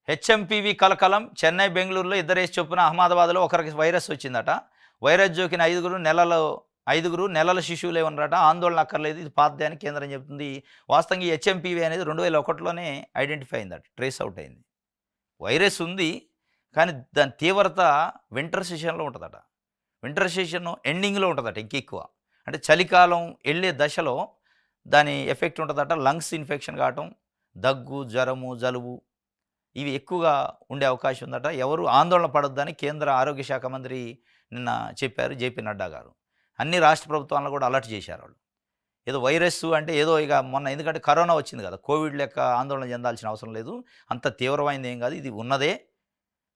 HMPV కలకలం. చెన్నై, బెంగుళూరులో ఇద్దరేసి చొప్పున అహ్మదాబాద్‌లో ఒకరికి వైరస్ వచ్చిందట. వైరస్ సోకిన ఐదుగురు నెలల శిశువులే ఉన్నారట. ఆందోళన అక్కర్లేదు. ఇది పాతదే అని కేంద్రం చెబుతుంది. వాస్తవంగా ఈ హెచ్ఎంపీవీ అనేది 2001లోనే ఐడెంటిఫై అయిందట. ట్రేస్ ఔట్ అయింది. వైరస్ ఉంది. కానీ దాని తీవ్రత వింటర్ సెషన్‌లో ఉంటదట. వింటర్ సెషన్ ఎండింగ్‌లో ఉంటదట ఇంకెక్కువ. అంటే చలికాలం ఎళ్ళే దశలో దాని ఎఫెక్ట్ ఉంటదట. లంగ్స్ ఇన్ఫెక్షన్ కావటం, దగ్గు, జ్వరము, జలుబు ఇవి ఎక్కువగా ఉండే అవకాశం ఉందట. ఎవరు ఆందోళన పడొద్దని కేంద్ర ఆరోగ్య శాఖ మంత్రి నిన్న చెప్పారు, జేపీ నడ్డా గారు. అన్ని రాష్ట్ర ప్రభుత్వాలను కూడా అలర్ట్ చేశారు వాళ్ళు. ఏదో వైరస్ అంటే ఏదో ఇక మొన్న ఎందుకంటే కరోనా వచ్చింది కదా! కోవిడ్ లెక్క ఆందోళన చెందాల్సిన అవసరం లేదు. అంత తీవ్రమైనది ఏం కాదు. ఇది ఉన్నదే.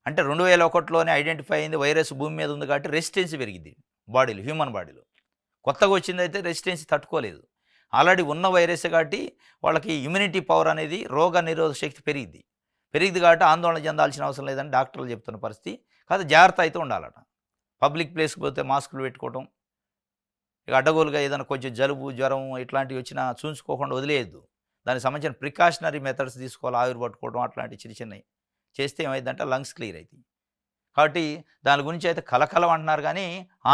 అంటే 2001లోనే ఐడెంటిఫై అయింది. వైరస్ భూమి మీద ఉంది కాబట్టి రెసిస్టెన్స్ పెరిగిద్ది బాడీలో, హ్యూమన్ బాడీలో. కొత్తగా వచ్చిందైతే రెసిస్టెన్స్ తట్టుకోలేదు. ఆల్రెడీ ఉన్న వైరసే కాబట్టి వాళ్ళకి ఇమ్యూనిటీ పవర్ అనేది రోగ నిరోధక శక్తి పెరిగిద్ది కాబట్టి ఆందోళన చెందాల్సిన అవసరం లేదని డాక్టర్లు చెప్తున్న పరిస్థితి. కాకపోతే జాగ్రత్త అయితే ఉండాలట. పబ్లిక్ ప్లేస్‌కి పోతే మాస్కులు పెట్టుకోవటం, ఇక అడ్డగోలుగా ఏదైనా కొంచెం జలుబు, జ్వరం ఇట్లాంటివి వచ్చినా చూయించుకోకుండా వదిలేయొద్దు. దానికి సంబంధించిన ప్రికాషనరీ మెథడ్స్ తీసుకోవాలి. ఆవిరి పట్టుకోవడం అట్లాంటివి చిన్నయి చేస్తే ఏమైద్దంటే లంగ్స్ క్లియర్ అయితాయి. కాబట్టి దాని గురించి అయితే కలకలం అంటున్నారు కానీ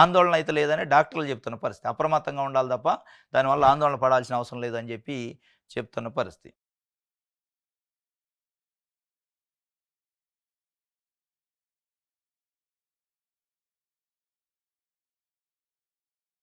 ఆందోళన అయితే లేదని డాక్టర్లు చెప్తున్న పరిస్థితి. అప్రమత్తంగా ఉండాలి తప్ప దానివల్ల ఆందోళన పడాల్సిన అవసరం లేదని చెప్పి చెప్తున్న పరిస్థితి.